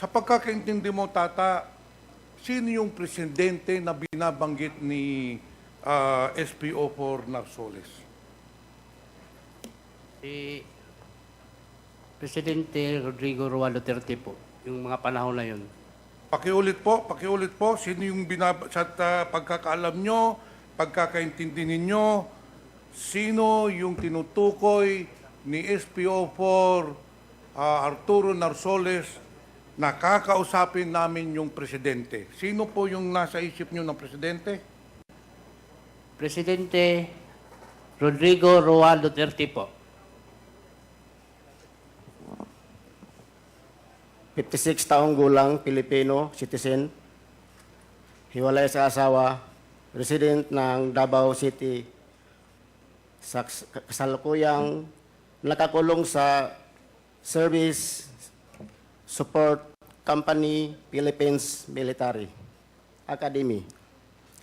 Sa pagkakaintindi mo, Tata, sino yung presidente na binabanggit ni SPO4 Narsoles? Si Presidente Rodrigo Roa Duterte po, yung mga panahon na yun. Pakiulit po, sino yung sa pagkakaalam nyo, pagkakaintindi ninyo, sino yung tinutukoy ni SPO4 Arturo Narsoles na kakausapin namin yung presidente? Sino po yung nasa isip nyo ng presidente? Presidente Rodrigo Roa Duterte po. 56 taong gulang, Pilipino, citizen, hiwalay sa asawa, resident ng Davao City, sa kasalukuyang nakakulong sa Service Support Company Philippines Military Academy,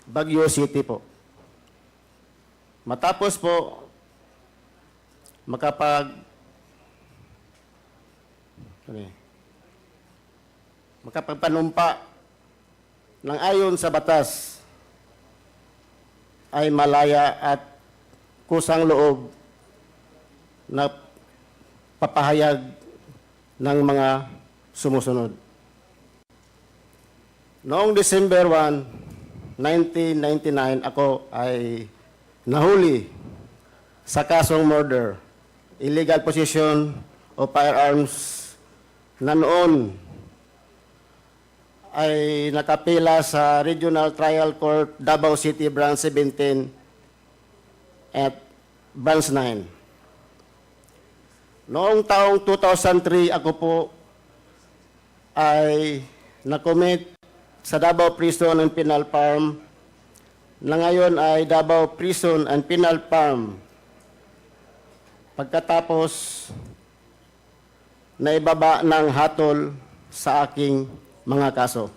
Baguio City po. Matapos po makapagpanumpa ng ayon sa batas ay malaya at kusang loob na papahayag ng mga sumusunod. Noong December 1, 1999, ako ay nahuli sa kasong murder, illegal possession of firearms na noon ay nakapila sa Regional Trial Court, Davao City, Branch 17 at Branch 9. Noong taong 2003, ako po ay nakomit sa Davao Prison and Penal Farm na ngayon ay Davao Prison and Penal Farm. Pagkatapos na ibaba ng hatol sa aking mga kaso.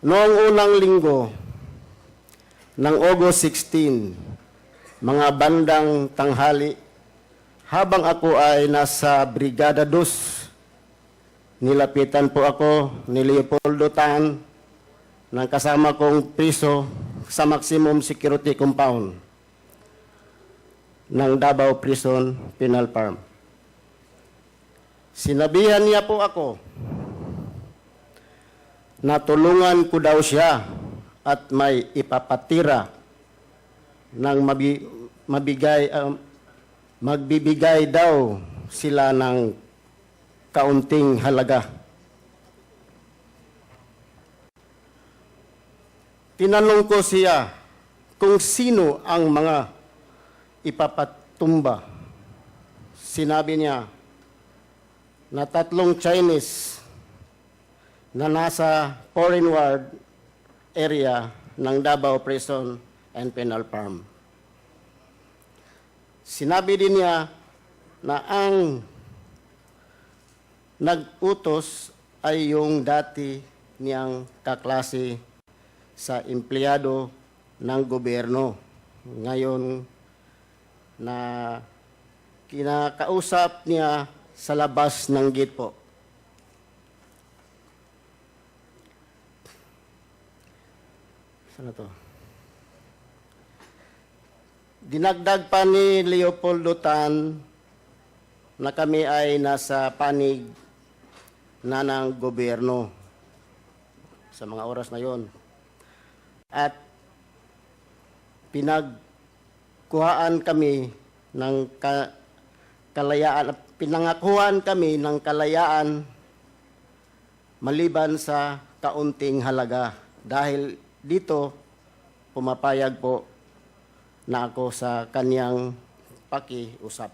Noong unang linggo ng August 16, mga bandang tanghali, habang ako ay nasa Brigada 2, nilapitan po ako ni Leopoldo Tan ng kasama kong priso sa maximum security compound ng Davao Prison Penal Farm. Sinabihan niya po ako na tulungan ko daw siya at may ipapatira ng magbibigay daw sila ng kaunting halaga. Tinanong ko siya kung sino ang mga ipapatumba. Sinabi niya na 3 Chinese na nasa foreign ward area ng Davao Prison and Penal Farm. Sinabi din niya na ang nag-utos ay yung dati niyang kaklase sa empleyado ng gobyerno. Ngayon na kinakausap niya sa labas ng gate po. Saan to? Dinagdag pa ni Leopoldo Tan na kami ay nasa panig na ng gobyerno sa mga oras na yon. At pinagkuhaan kami ng kalayaan, pinangakuhan kami ng kalayaan maliban sa kaunting halaga. Dahil dito, pumapayag po na ako sa kanyang pakiusap.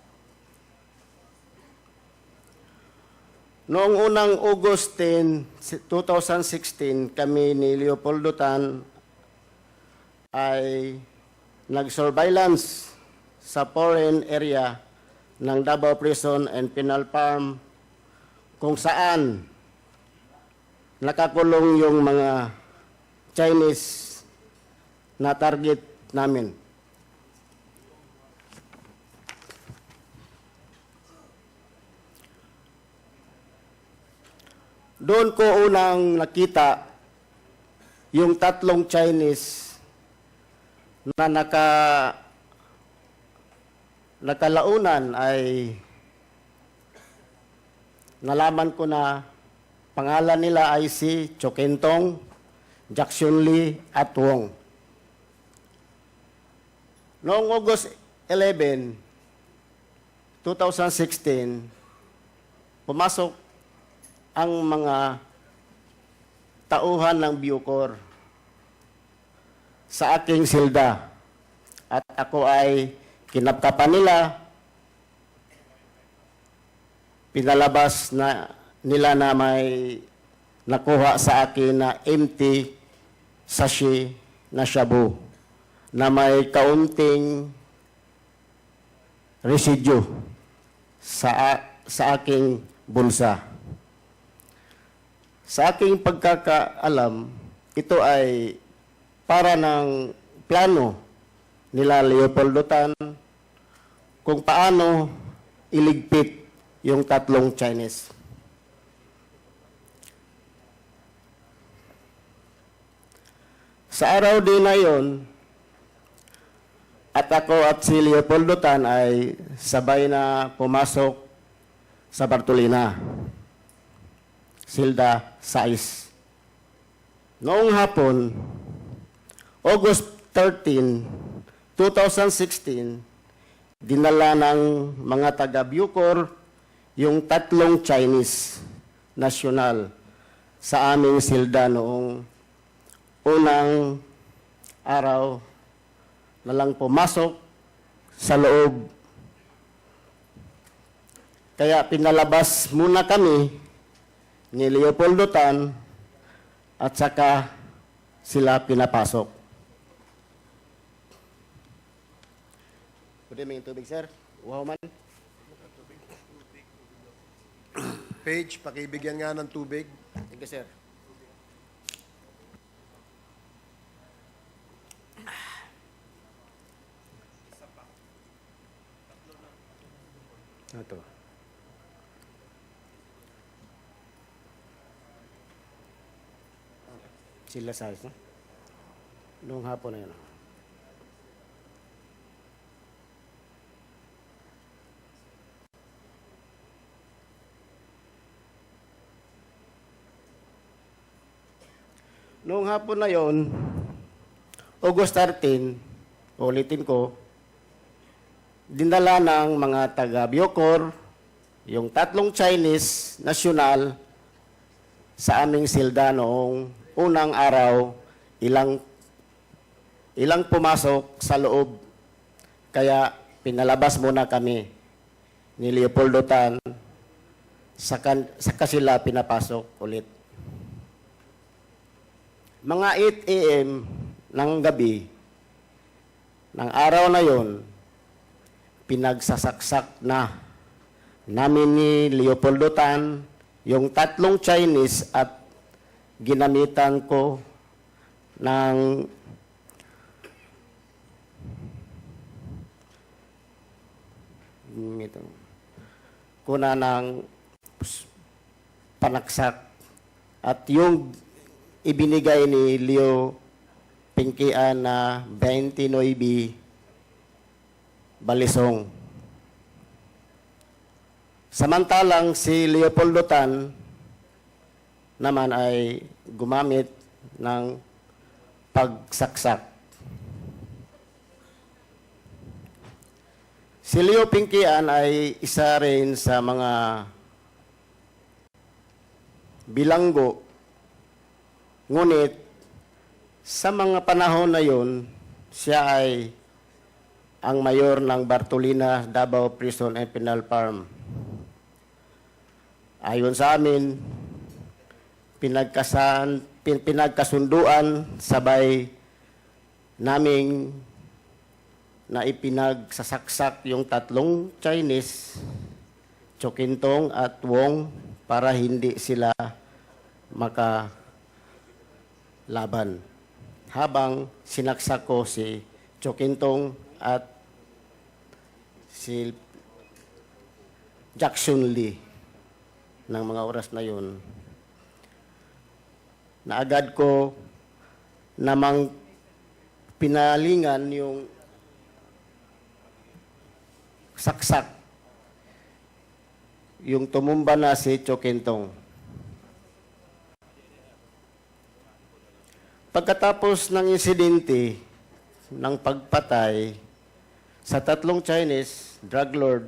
Noong unang August 10, 2016, kami ni Leopoldo Tan ay nag-surveillance sa foreign area ng Davao Prison and Penal Farm kung saan nakakulong yung mga Chinese na target namin. Doon ko unang nakita yung tatlong Chinese na nakalaunan ay nalaman ko na pangalan nila ay si Chokentong, Jackson Lee at Wong. Noong August 11, 2016, pumasok ang mga tauhan ng Bucor sa aking silda. At ako ay kinapkapan nila, pinalabas na nila na may nakuha sa akin na empty sachet na shabu na may kaunting residue sa aking bulsa. Sa aking pagkakaalam, ito ay para ng plano nila Leopoldo Tan kung paano iligpit yung tatlong Chinese. Sa araw din na yon, at ako at si Leopoldo Tan ay sabay na pumasok sa Bartolina, Silda 6. Noong hapon, August 13, 2016, dinala ng mga taga-Bucor yung tatlong Chinese national sa aming silda noong unang araw na lang pumasok sa loob. Kaya pinalabas muna kami ni Leopoldo Tan at saka sila pinapasok. Pwede may tubig, sir? Wow man. Page, pakibigyan nga ng tubig. Thank you, sir. Ito. Sila size, no? Noong hapon na yun. Noong hapon na yon, August 13, ulitin ko, dinala ng mga taga-Bucor yung tatlong Chinese national sa aming silda noong unang araw, ilang pumasok sa loob. Kaya pinalabas muna kami ni Leopoldo Tan, saka sila pinapasok ulit. Mga 8 a.m. ng gabi, ng araw na yon, pinagsasaksak na namin ni Leopoldo Tan yung tatlong Chinese at ginamitan ko ng kuna ng panaksak at yung ibinigay ni Leo Pinkian na 29 balisong. Samantalang si Leopoldo Tan naman ay gumamit ng pagsaksak. Si Leo Pinkian ay isa rin sa mga bilanggo. Ngunit, sa mga panahon na yun, siya ay ang mayor ng Bartolina, Davao Prison and Penal Farm. Ayon sa amin, pinagkasunduan sabay naming na ipinagsasaksak yung tatlong Chinese, Chokintong at Wong, para hindi sila makalaban. Habang sinaksak ko si Chokintong at si Jackson Lee ng mga oras na yun. na agad ko namang pinalingan yung saksak yung tumumba na si Chokentong. Pagkatapos ng insidente ng pagpatay sa 3 Chinese drug lord,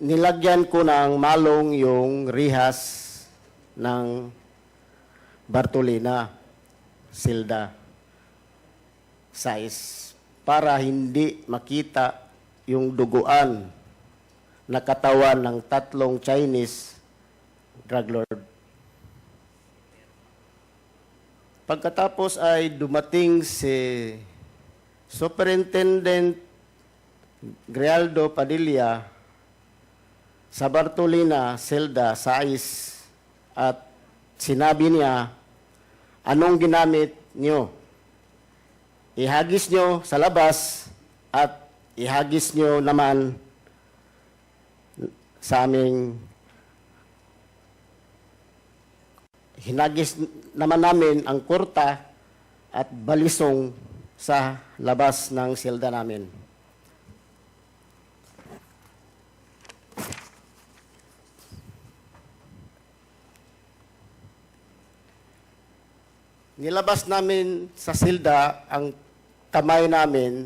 nilagyan ko ng malong yung rihas ng Bartolina Silda size para hindi makita yung duguan na katawan ng 3 Chinese drug lord. Pagkatapos ay dumating si Superintendent Grialdo Padilla sa Bartolina Silda size at sinabi niya, anong ginamit niyo? Ihagis niyo sa labas at ihagis niyo naman sa aming hinagis naman namin ang kurta at balisong sa labas ng silda namin. Nilabas namin sa silda ang kamay namin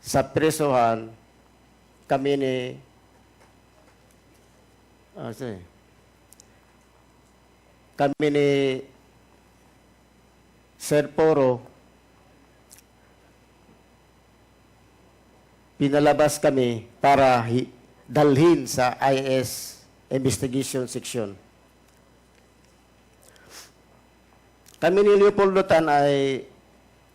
sa presohan. Kami ni kami ni Sir Poro, pinalabas kami para dalhin sa IS Investigation Section. Kami ni Leopoldo Tan ay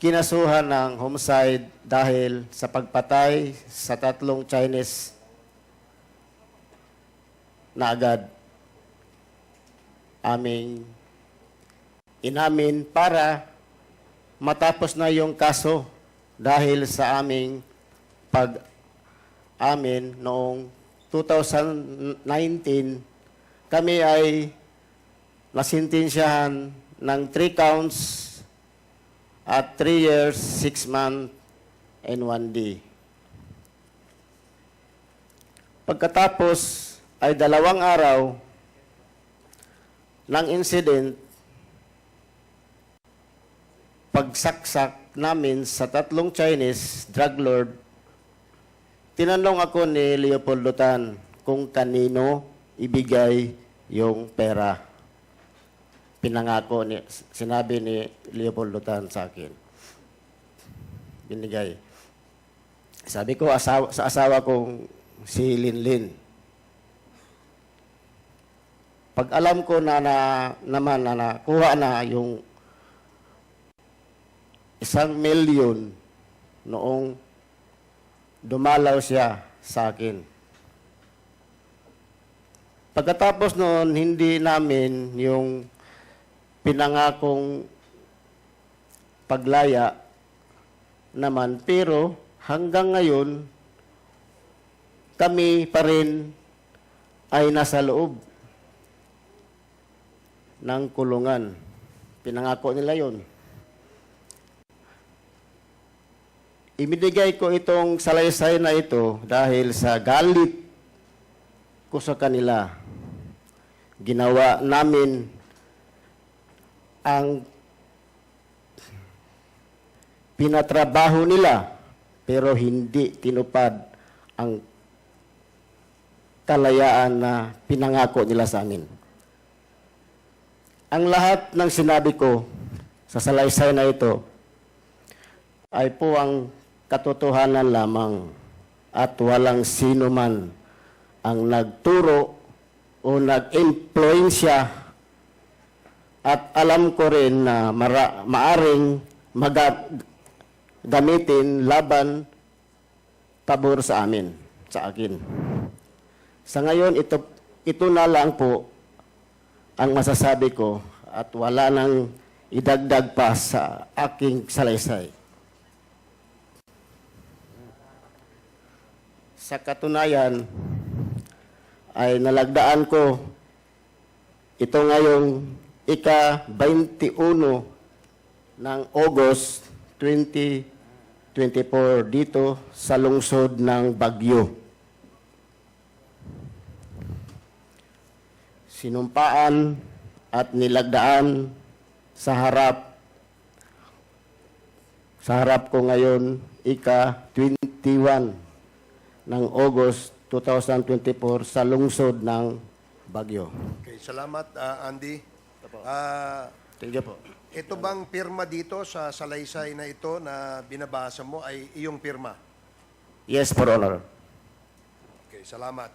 kinasuhan ng homicide dahil sa pagpatay sa 3 Chinese na agad aming inamin para matapos na yung kaso dahil sa aming pag-amin noong 2019, kami ay nasintensyahan ng 3 counts at 3 years, 6 months, and 1 day. Pagkatapos ay 2 araw ng incident, pagsaksak namin sa 3 Chinese drug lord, tinanong ako ni Leopoldo Tan kung kanino ibigay yung pera. Pinangako, sinabi ni Leopoldo Tan sa akin. Binigay. Sabi ko, sa asawa kong si Linlin. Pag alam ko na naman na nakuha na yung 1 million noong dumalaw siya sa akin. Pagkatapos noon, hindi namin yung pinangakong paglaya naman, pero hanggang ngayon, kami pa rin ay nasa loob ng kulungan. Pinangako nila yon. Ibinigay ko itong salaysay na ito dahil sa galit ko sa kanila. Ginawa namin ang pinatrabaho nila pero hindi tinupad ang kalayaan na pinangako nila sa amin. Ang lahat ng sinabi ko sa salaysay na ito ay po ang katotohanan lamang at walang sino man ang nagturo o nag-influensya at alam ko rin na maaring gamitin laban pabor sa amin, sa akin. Sa ngayon, ito na lang po ang masasabi ko at wala nang idagdag pa sa aking salaysay. Sa katunayan, ay nalagdaan ko ito ngayong ika-21 ng August 2024 dito sa lungsod ng Baguio. Sinumpaan at nilagdaan sa harap ko ngayon ika-21 ng August 2024 sa lungsod ng Baguio. Okay, salamat, Andy. Thank you po. Ito bang pirma dito sa salaysay na ito na binabasa mo ay iyong pirma? Yes, for honor. Okay, salamat.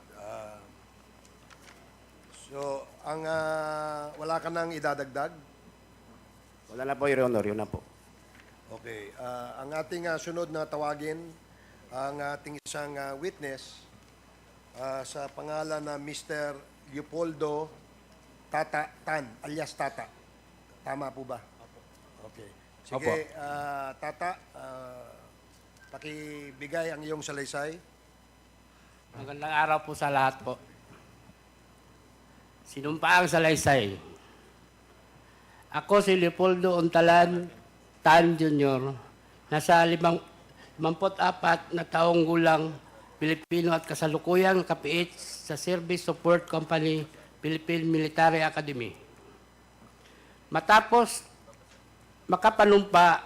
Wala ka nang idadagdag? Wala na po, Your Honor. Yun na po. Okay. Ang ating sunod na tawagin, ang ating isang witness sa pangalan na Mr. Leopoldo Tata Tan, alias Tata. Tama po ba? Okay. Sige, Tata, pakibigay ang iyong salaysay. Magandang araw po sa lahat po. Sinumpaang salaysay. Ako si Leopoldo Untalan Tan Jr. Nasa 54 na taong gulang, Pilipino at kasalukuyang kapiit sa Service Support Company, Philippine Military Academy. Matapos makapanumpa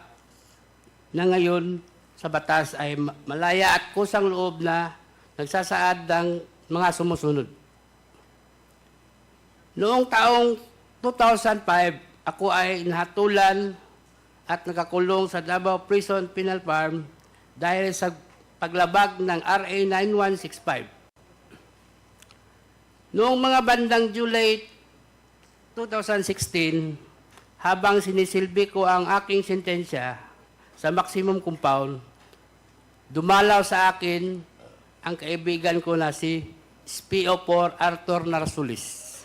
na ngayon sa batas ay malaya at kusang loob na nagsasaad ng mga sumusunod. Noong taong 2005, ako ay nahatulan at nakakulong sa Davao Prison Penal Farm dahil sa paglabag ng RA 9165. Noong mga bandang July 2016, habang sinisilbi ko ang aking sentensya sa maximum compound, dumalaw sa akin ang kaibigan ko na si SPO4 Arthur Narsulis.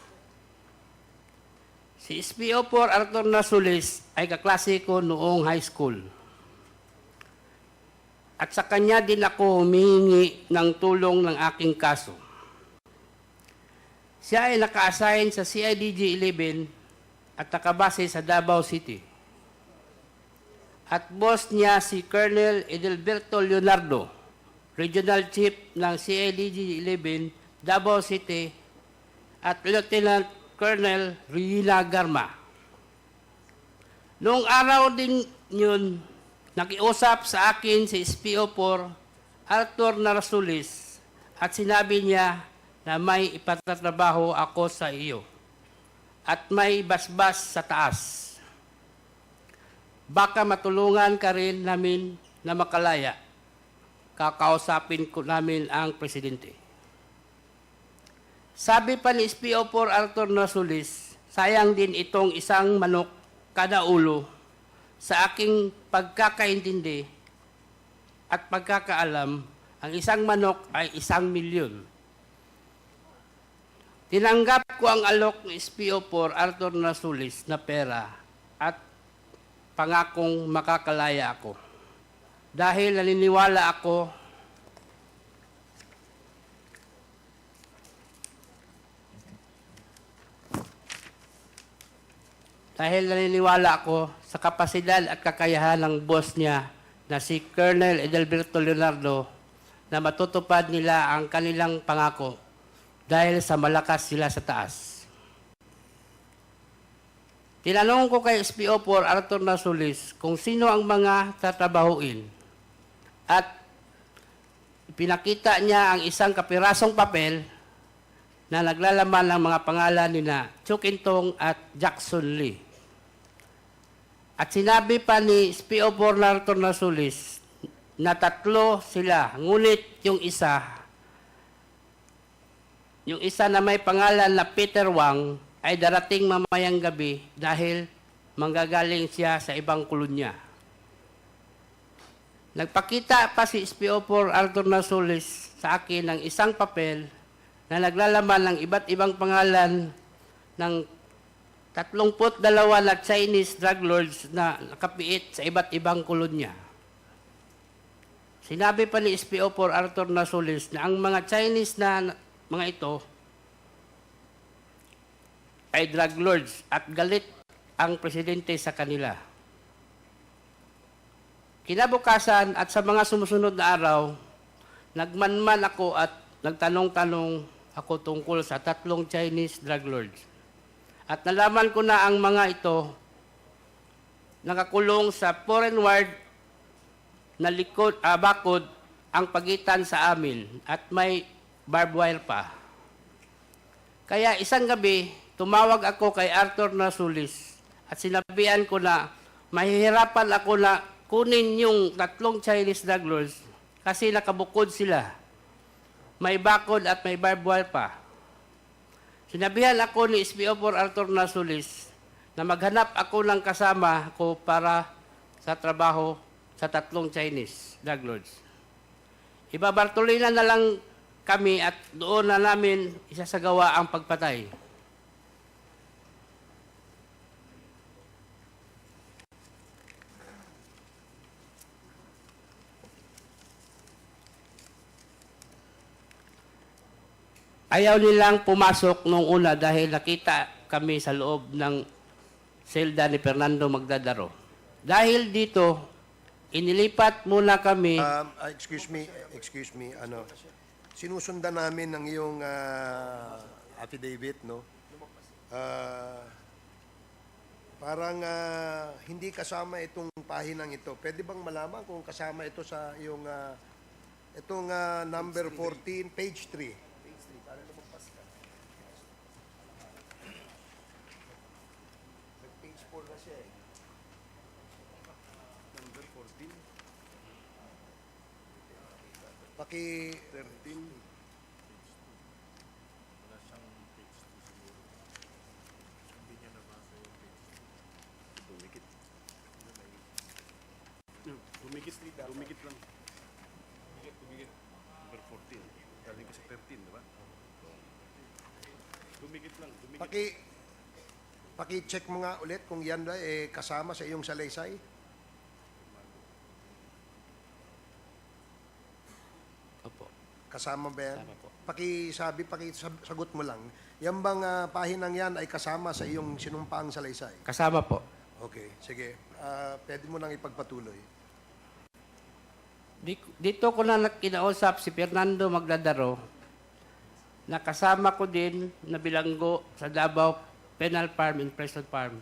Si SPO4 Arthur Narsulis ay kaklase ko noong high school. At sa kanya din ako humihingi ng tulong ng aking kaso. Siya ay naka-assign sa CIDG 11 at nakabase sa Davao City. At boss niya si Colonel Edelberto Leonardo, Regional Chief ng CIDG 11, Davao City, at Lieutenant Colonel Rina Garma. Noong araw din yun, nakiusap sa akin si SPO4 Arthur Narsulis at sinabi niya na may ipatatrabaho ako sa iyo at may basbas sa taas. Baka matulungan ka rin namin na makalaya. Kakausapin ko namin ang presidente. Sabi pa ni SPO4 Arthur Narsulis, sayang din itong isang manok kada ulo. Sa aking pagkakaintindi at pagkakaalam, ang isang manok ay 1,000,000. Tinanggap ko ang alok ni SPO4 Arthur Narsulis na pera at pangakong makakalaya ako. Dahil naniniwala ako sa kapasidad at kakayahan ng boss niya na si Colonel Edelberto Leonardo na matutupad nila ang kanilang pangako dahil sa malakas sila sa taas. Tinanong ko kay SPO4 Arthur Narsulis kung sino ang mga tatrabahuin at pinakita niya ang isang kapirasong papel na naglalaman ng mga pangalan ni na Chukintong at Jackson Lee. At sinabi pa ni SPO4 Arthur Narsulis na 3 sila, ngunit yung isa na may pangalan na Peter Wang ay darating mamayang gabi dahil manggagaling siya sa ibang kolonya. Nagpakita pa si SPO4 Arthur Narsulis sa akin ng isang papel na naglalaman ng iba't ibang pangalan ng 32 na Chinese drug lords na nakapiit sa iba't ibang kolonya. Sinabi pa ni SPO4 Arthur Narsulis na ang mga Chinese na mga ito ay drug lords at galit ang presidente sa kanila. Kinabukasan at sa mga sumusunod na araw, nagmanman ako at nagtanong-tanong ako tungkol sa 3 Chinese drug lords. At nalaman ko na ang mga ito nakakulong sa foreign ward na bakod ang pagitan sa amin at may barbed wire pa. Kaya isang gabi, tumawag ako kay Arthur Nasulis at sinabihan ko na mahihirapan ako na kunin yung 3 Chinese drug lords kasi nakabukod sila. May bakod at may barbed wire pa. Sinabihan ako ni SPO4 Arthur Nasulis na maghanap ako ng kasama ko para sa trabaho sa 3 Chinese drug lords. Ibabartolina na lang kami at doon na namin isasagawa ang pagpatay. Ayaw nilang pumasok nung una dahil nakita kami sa loob ng selda ni Fernando Magdadaro. Dahil dito, inilipat muna kami. Excuse me, sinusundan namin ng iyong affidavit, no? Parang hindi kasama itong pahinang ito. Pwede bang malaman kung kasama ito sa iyong itong number 14, page 3? Page 4 na siya eh. Number 14. Paki 13. Wala siyang page 2 siguro. Hindi niya nabasa yung page 2. Dumikit. Dumikit lang. Dumikit. Number 14. Galing kasi 13, di ba? Dumikit lang. Paki-check mo nga ulit kung yan ba kasama sa iyong salaysay. Opo. Kasama ba yan? Kasama po. Pakisagot mo lang. Yan bang pahinang yan ay kasama sa iyong sinumpaang salaysay? Kasama po. Okay, sige. Pwede mo nang ipagpatuloy. Dito ko na kinausap si Fernando Magdadaro na kasama ko din na bilanggo sa Davao Penal Farm and Preston Farm.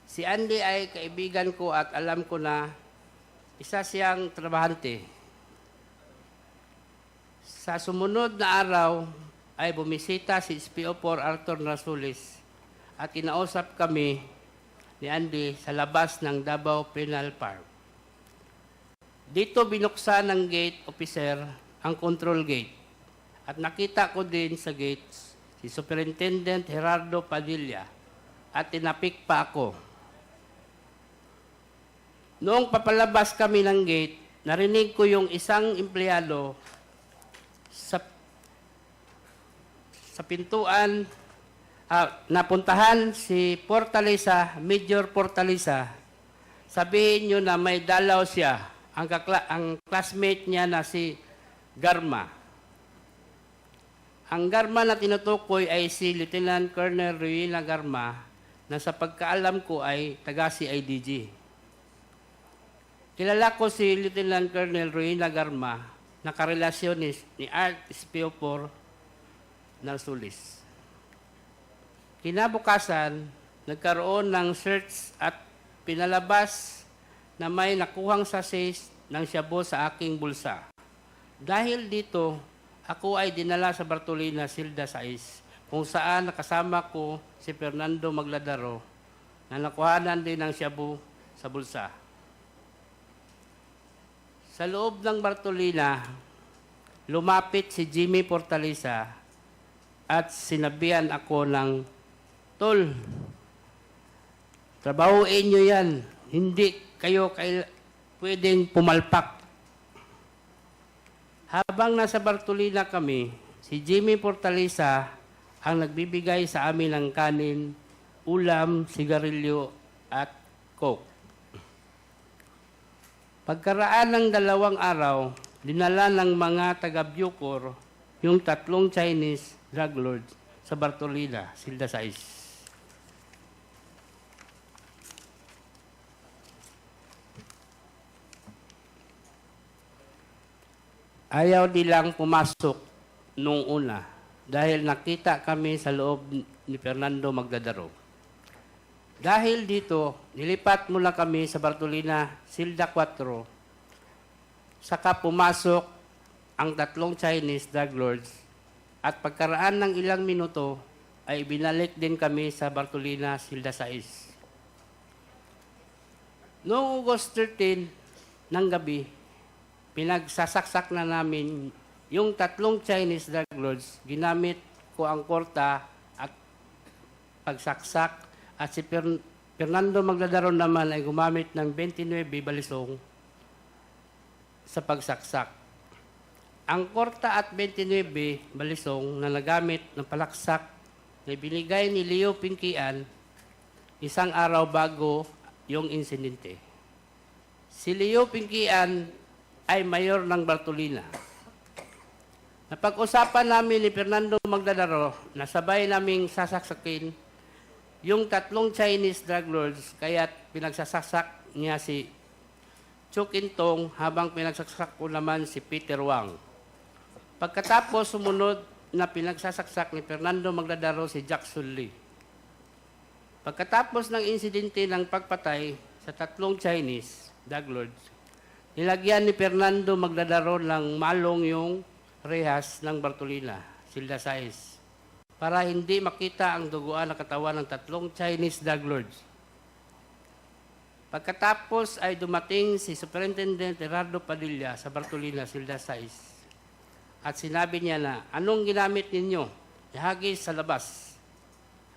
Si Andy ay kaibigan ko at alam ko na isa siyang trabahante. Sa sumunod na araw ay bumisita si SPO4 Arthur Nasulis at kinausap kami ni Andy sa labas ng Davao Penal Farm. Dito binuksan ng gate officer ang control gate at nakita ko din sa gates si Superintendent Gerardo Padilla at tinapik pa ako. Noong papalabas kami ng gate, narinig ko yung isang empleyado sa pintuan, napuntahan si Fortaleza, Major Fortaleza. Sabihin nyo na may dalaw siya, ang classmate niya na si Garma. Ang Garma na tinutukoy ay si Lieutenant Colonel Ruina Garma na sa pagkaalam ko ay taga CIDG. Kilala ko si Lieutenant Colonel Ruina Garma na karelasyon ni Art SPO4 Nasulis. Kinabukasan, nagkaroon ng search at pinalabas na may nakuhang sachets ng shabu sa aking bulsa. Dahil dito, ako ay dinala sa Bartolina, Silda 6, kung saan nakasama ko si Fernando Magladaro na nakuhanan din ng shabu sa bulsa. Sa loob ng Bartolina, lumapit si Jimmy Fortaleza at sinabihan ako ng, "Tol, trabahuin nyo yan. Hindi kayo pwedeng pumalpak." Habang nasa Bartolina kami, si Jimmy Fortaleza ang nagbibigay sa amin ng kanin, ulam, sigarilyo at coke. Pagkaraan ng 2 araw, dinala ng mga taga-Bucor yung 3 Chinese drug lords sa Bartolina, Silda 6. Ayaw nilang pumasok nung una dahil nakita kami sa loob ni Fernando Magdadaro. Dahil dito, nilipat mula kami sa Bartolina, Silda 4, saka pumasok ang 3 Chinese drug lords at pagkaraan ng ilang minuto ay binalik din kami sa Bartolina, Silda 6. Noong August 13 ng gabi, pinagsasaksak na namin yung 3 Chinese drug lords. Ginamit ko ang korta at pagsaksak at si Fernando Magdadaro naman ay gumamit ng 29 balisong sa pagsaksak. Ang korta at 29 balisong na nagamit ng palaksak na binigay ni Leo Pinkian isang araw bago yung insidente. Si Leo Pinkian ay mayor ng Bartolina. Napag-usapan namin ni Fernando Magdadaro na sabay naming sasaksakin yung 3 Chinese drug lords kaya pinagsasaksak niya si Chu Kintong habang pinagsaksak ko naman si Peter Wang. Pagkatapos sumunod na pinagsasaksak ni Fernando Magdadaro si Jackson Lee. Pagkatapos ng insidente ng pagpatay sa 3 Chinese drug lords, nilagyan ni Fernando Magdadaro ng malong yung rehas ng Bartolina, Silda 6, para hindi makita ang duguan ng katawan ng 3 Chinese drug lords. Pagkatapos ay dumating si Superintendent Gerardo Padilla sa Bartolina, Silda 6, at sinabi niya na, anong ginamit ninyo? Ihagis sa labas.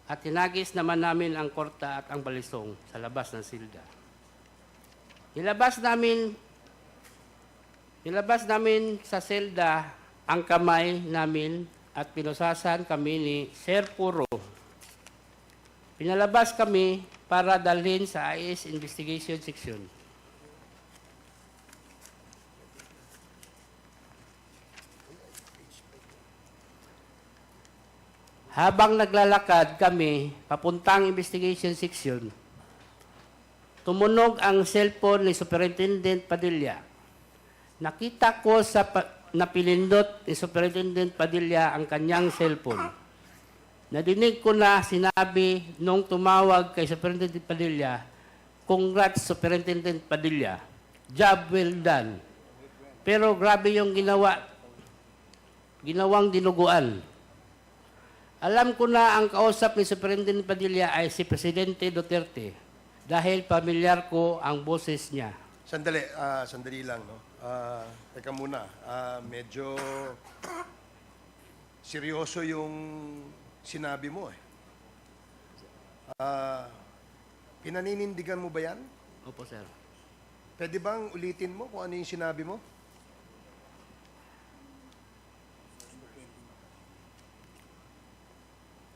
At hinagis naman namin ang korta at ang balisong sa labas ng silda. Nilabas namin sa selda ang kamay namin at pinusasan kami ni Sir Puro. Pinalabas kami para dalhin sa IS Investigation Section. Habang naglalakad kami papuntang Investigation Section, tumunog ang cellphone ni Superintendent Padilla. Nakita ko sa napilindot ni Superintendent Padilla ang kanyang cellphone. Nadinig ko na sinabi nung tumawag kay Superintendent Padilla, "Congrats, Superintendent Padilla. Job well done." Pero grabe yung ginawang dinuguan. Alam ko na ang kausap ni Superintendent Padilla ay si Presidente Duterte dahil pamilyar ko ang boses niya. Sandali lang, no? Teka muna, medyo seryoso yung sinabi mo eh. Pinaninindigan mo ba yan? Opo, sir. Pwede bang ulitin mo kung ano yung sinabi mo?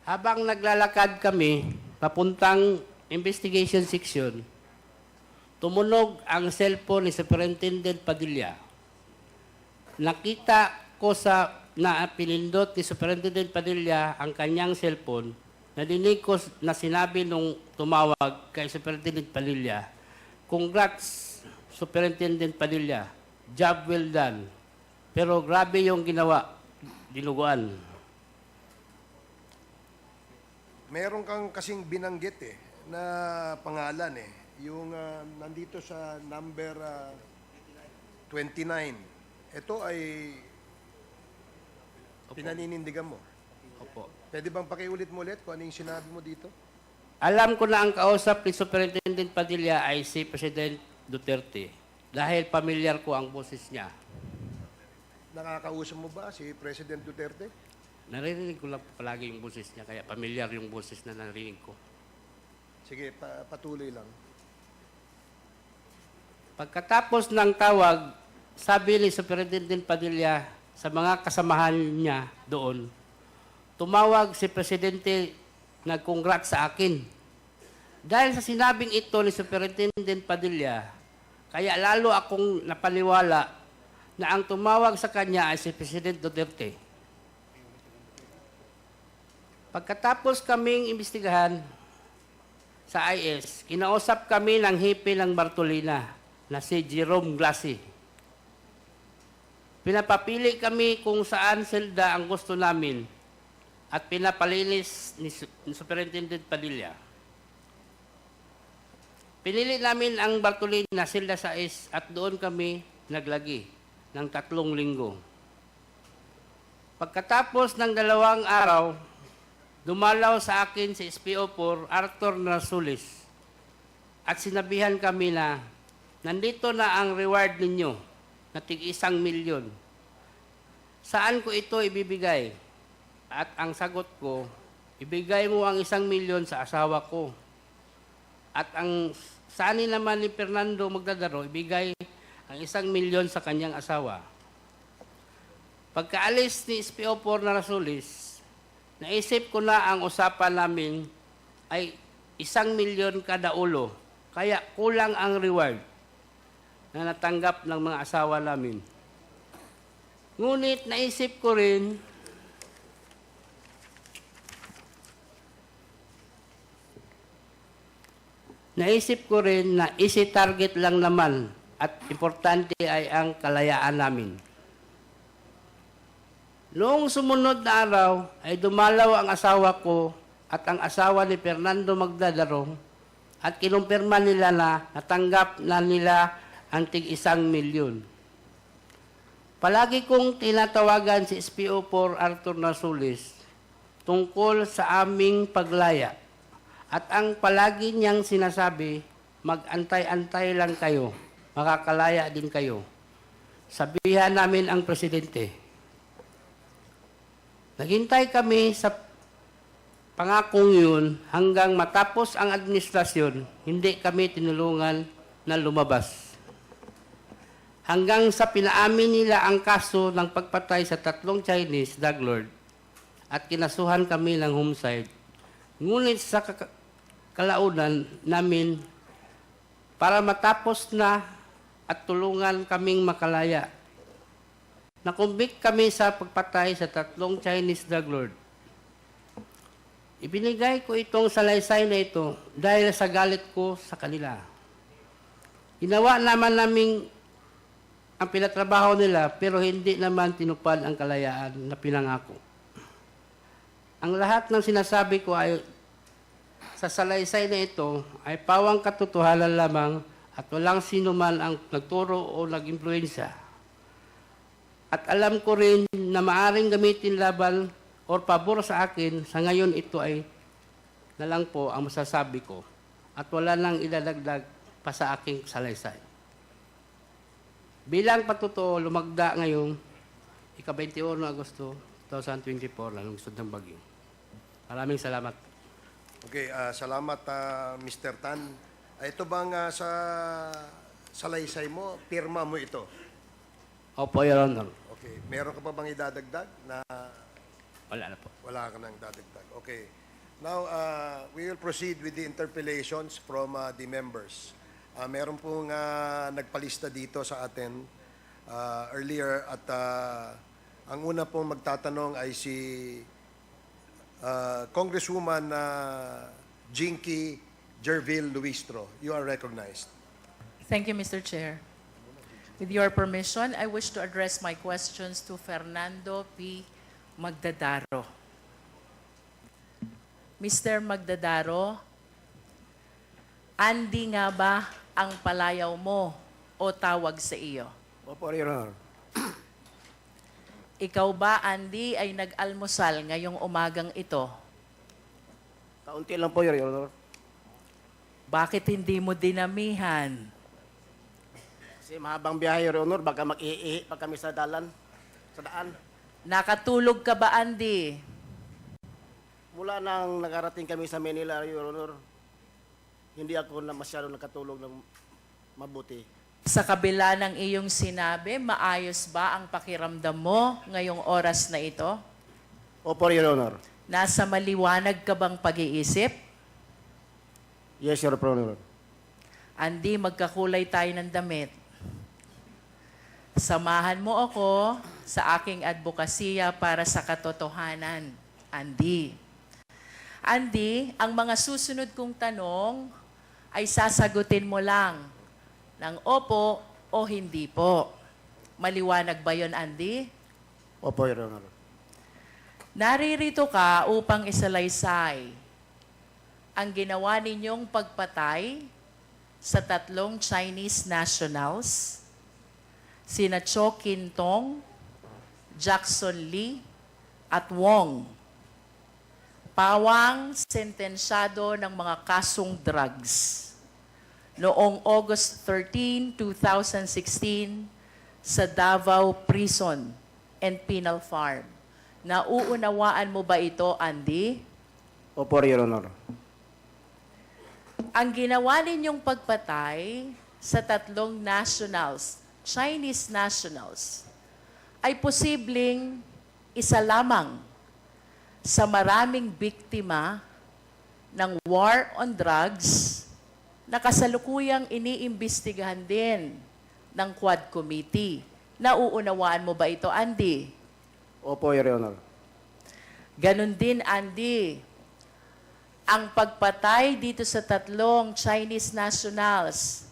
Habang naglalakad kami papuntang Investigation Section, tumunog ang cellphone ni Superintendent Padilla. Nakita ko na pinindot ni Superintendent Padilla ang kanyang cellphone. Nadinig ko na sinabi nung tumawag kay Superintendent Padilla, "Congrats, Superintendent Padilla. Job well done." Pero grabe yung dinuguan. Meron kang kasing binanggit eh, na pangalan eh. Yung nandito sa number 29. Ito ay pinaninindigan mo. Opo. Pwede bang pakiulit mo ulit kung ano yung sinabi mo dito? Alam ko na ang kausap ni Superintendent Padilla ay si President Duterte dahil pamilyar ko ang boses niya. Nakakausap mo ba si President Duterte? Naririnig ko lang palagi yung boses niya, kaya pamilyar yung boses na narinig ko. Sige, patuloy lang. Pagkatapos ng tawag, sabi ni Superintendent Padilla sa mga kasamahan niya doon, tumawag si Presidente nag-congrats sa akin. Dahil sa sinabing ito ni Superintendent Padilla, kaya lalo akong napaniwala na ang tumawag sa kanya ay si President Duterte. Pagkatapos kaming imbestigahan sa IS, kinausap kami ng hipi ng Bartolina na si Jerome Glassi. Pinapapili kami kung saan selda ang gusto namin at pinapalinis ni Superintendent Padilla. Pinili namin ang Bartolina, selda 6 at doon kami naglagi ng 3 linggo. Pagkatapos ng 2 araw, dumalaw sa akin si SPO4 Arthur Narsulis at sinabihan kami na nandito na ang reward ninyo na tig-1 milyon. Saan ko ito ibibigay? At ang sagot ko, ibigay mo ang 1 milyon sa asawa ko. At ang sani naman ni Fernando Magdadaro, ibigay ang 1 milyon sa kanyang asawa. Pagkaalis ni SPO4 Narsulis, naisip ko na ang usapan namin ay 1 milyon kada ulo, kaya kulang ang reward na natanggap ng mga asawa namin. Ngunit naisip ko rin na isi-target lang naman at importante ay ang kalayaan namin. Noong sumunod na araw ay dumalaw ang asawa ko at ang asawa ni Fernando Magdadaro at kinumpirma nila na natanggap na nila ang tig-1 milyon. Palagi kong tinatawagan si SPO4 Arthur Narsulis tungkol sa aming paglaya at ang palagi niyang sinasabi, mag-antay-antay lang kayo, makakalaya din kayo. Sabihan namin ang presidente. Naghintay kami sa pangakong yun hanggang matapos ang administrasyon, hindi kami tinulungan na lumabas. Hanggang sa pinaamin nila ang kaso ng pagpatay sa 3 Chinese drug lord at kinasuhan kami ng homicide. Ngunit sa kalaunan namin para matapos na at tulungan kaming makalaya. Nakumbik kami sa pagpatay sa 3 Chinese drug lord. Ibinigay ko itong salaysay na ito dahil sa galit ko sa kanila. Ginawa naman naming ang pinatrabaho nila pero hindi naman tinupad ang kalayaan na pinangako. Ang lahat ng sinasabi ko ay sa salaysay na ito ay pawang katotohanan lamang at walang sino man ang nagturo o nag-impluensya. At alam ko rin na maaring gamitin laban o pabor sa akin, sa ngayon ito ay na lang po ang masasabi ko at wala nang idadagdag pa sa aking salaysay. Bilang patutuo, lumagda ngayong ika-21 Agosto 2024 ng lungsod ng Baguio. Maraming salamat. Okay, salamat Mr. Tan. Ito bang sa salaysay mo, pirma mo ito? Opo, Your Honor. Okay, meron ka pa bang idadagdag na Wala na po. wala ka nang dadagdag? Okay. Now, we will proceed with the interpellations from the members. Meron pong nagpalista dito sa atin earlier at ang una pong magtatanong ay si Congresswoman Jinky Jervil Luistro. You are recognized. Thank you, Mr. Chair. With your permission, I wish to address my questions to Fernando P. Magdadaro. Mr. Magdadaro, Andy nga ba ang palayaw mo o tawag sa iyo? Opo, Your Honor. Ikaw ba, Andy, ay nag-almusal ngayong umagang ito? Kaunti lang po, Your Honor. Bakit hindi mo dinamihan? Kasi mahabang biyahe, Your Honor, baka mag-iihi pa kami sa daan. Nakatulog ka ba, Andy? Mula nang nakarating kami sa Manila, Your Honor, hindi ako na masyado nakatulog ng mabuti. Sa kabila ng iyong sinabi, maayos ba ang pakiramdam mo ngayong oras na ito? Opo, Your Honor. Nasa maliwanag ka bang pag-iisip? Yes, Your Honor. Andy, magkakulay tayo ng damit. Samahan mo ako sa aking advokasya para sa katotohanan. Andy, Andy, ang mga susunod kong tanong ay sasagutin mo lang ng opo o hindi po. Maliwanag ba yon, Andy? Opo, Your Honor. Naririto ka upang isalaysay ang ginawa ninyong pagpatay sa 3 Chinese nationals, sina Cho Kin Tong, Jackson Lee, at Wong. Pawang sentensyado ng mga kasong drugs noong August 13, 2016 sa Davao Prison and Penal Farm. Nauunawaan mo ba ito, Andy? Opo, Your Honor. Ang ginawa ninyong pagpatay sa 3 nationals, Chinese nationals, ay posibleng isa lamang sa maraming biktima ng war on drugs na kasalukuyang iniimbestigahan din ng Quad Committee. Nauunawaan mo ba ito, Andy? Opo, Your Honor. Ganon din, Andy. Ang pagpatay dito sa 3 Chinese nationals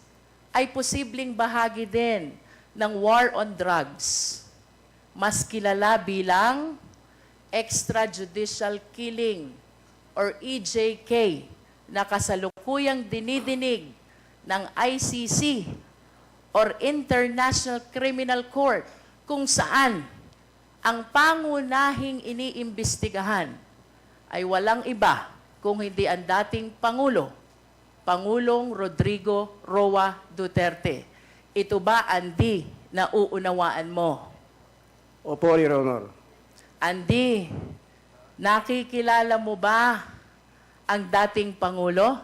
ay posibleng bahagi din ng war on drugs. Mas kilala bilang extrajudicial killing or EJK na kasalukuyang dinidinig ng ICC or International Criminal Court kung saan ang pangunahing iniimbestigahan ay walang iba kung hindi ang dating Pangulo, Pangulong Rodrigo Roa Duterte. Ito ba, Andy, na uunawaan mo? Opo, Your Honor. Andy, nakikilala mo ba ang dating Pangulo?